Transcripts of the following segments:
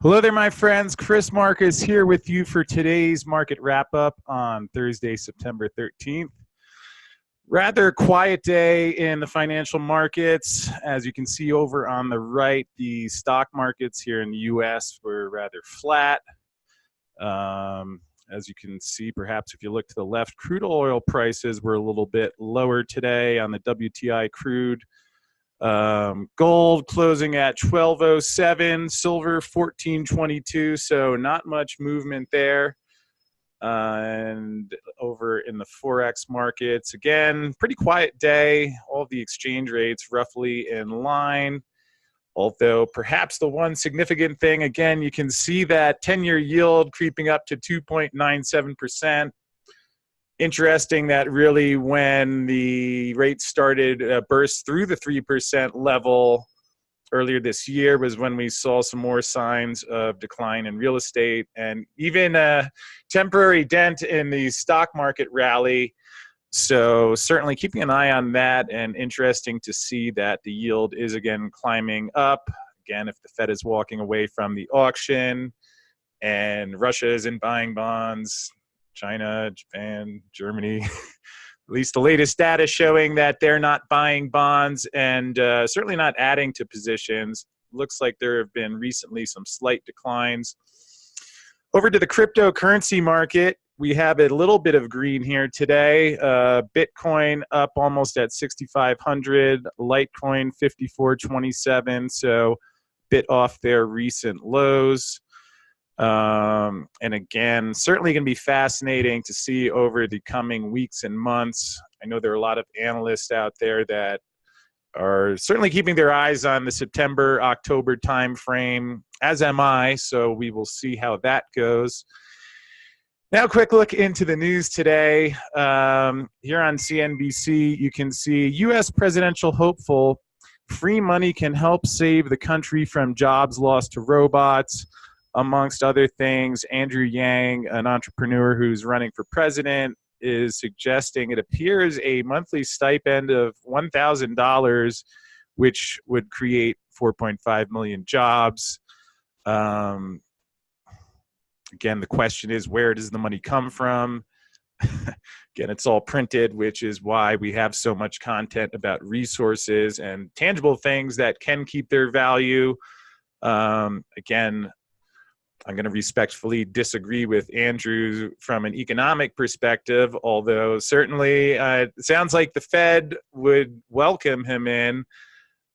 Hello there, my friends. Chris Marcus here with you for today's market wrap-up on Thursday, September 13th. Rather quiet day in the financial markets. As you can see over on the right, the stock markets here in the U.S. were rather flat. As you can see, perhaps if you look to the left, crude oil prices were a little bit lower today on the WTI crude. Gold closing at 1207, silver 1422, so not much movement there. And over in the Forex markets, again, pretty quiet day. All of the exchange rates roughly in line. Although perhaps the one significant thing, again, you can see that 10-year yield creeping up to 2.97%. Interesting that really when the rate started burst through the 3% level earlier this year was when we saw some more signs of decline in real estate and even a temporary dent in the stock market rally. So certainly keeping an eye on that, and interesting to see that the yield is again climbing up. Again, if the Fed is walking away from the auction and Russia isn't buying bonds, China, Japan, Germany, at least the latest data showing that they're not buying bonds and certainly not adding to positions. Looks like there have been recently some slight declines. Over to the cryptocurrency market, we have a little bit of green here today. Bitcoin up almost at 6,500, Litecoin 54.27, so bit off their recent lows. And again, certainly going to be fascinating to see over the coming weeks and months. I know there are a lot of analysts out there that are certainly keeping their eyes on the September, October timeframe, as am I, so we will see how that goes. Now, a quick look into the news today. Here on CNBC, you can see U.S. presidential hopeful, free money can help save the country from jobs lost to robots. Amongst other things, Andrew Yang, an entrepreneur who's running for president, is suggesting it appears a monthly stipend of $1,000, which would create 4.5 million jobs. Again, the question is, where does the money come from? Again, it's all printed, which is why we have so much content about resources and tangible things that can keep their value. Again, I'm going to respectfully disagree with Andrew from an economic perspective, although certainly it sounds like the Fed would welcome him in.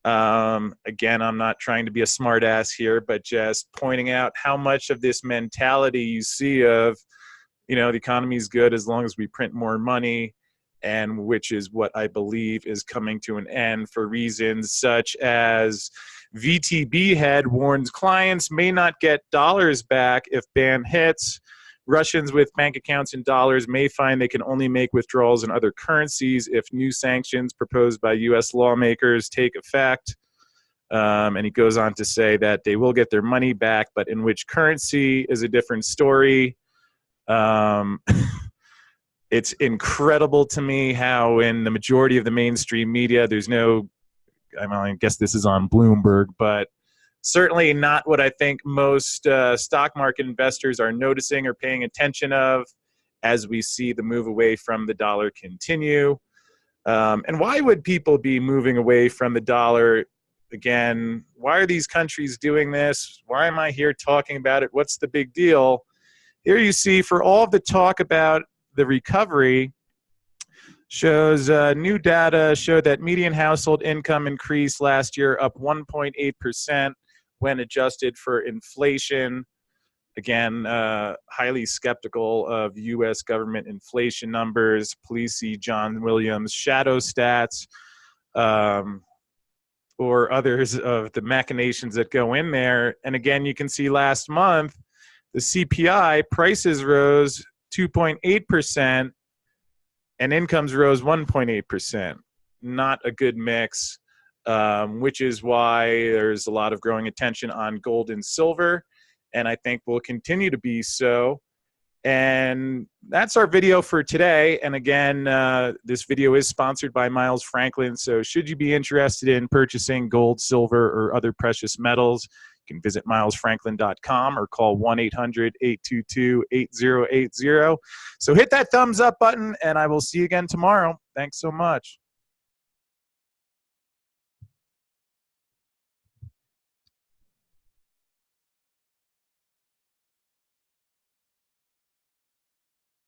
Again, I'm not trying to be a smartass here, but just pointing out how much of this mentality you see of, the economy is good as long as we print more money, and which is what I believe is coming to an end for reasons such as VTB head warns clients may not get dollars back if ban hits. Russians with bank accounts in dollars may find they can only make withdrawals in other currencies if new sanctions proposed by U.S. lawmakers take effect. And he goes on to say that they will get their money back, but in which currency is a different story. It's incredible to me how in the majority of the mainstream media, there's no, I guess this is on Bloomberg, but certainly not what I think most stock market investors are noticing or paying attention of as we see the move away from the dollar continue. And why would people be moving away from the dollar? Again, why are these countries doing this? Why am I here talking about it? What's the big deal? Here you see, for all of the talk about the recovery, shows new data show that median household income increased last year up 1.8% when adjusted for inflation. Again, highly skeptical of U.S. government inflation numbers. Please see John Williams' shadow stats or others of the machinations that go in there. And again, you can see last month, the CPI prices rose 2.8%. and incomes rose 1.8%. Not a good mix, which is why there's a lot of growing attention on gold and silver, and I think will continue to be so. And that's our video for today. And again, this video is sponsored by Miles Franklin, so should you be interested in purchasing gold, silver, or other precious metals, You can visit milesfranklin.com or call 1-800-822-8080. So hit that thumbs up button, and I will see you again tomorrow. Thanks so much.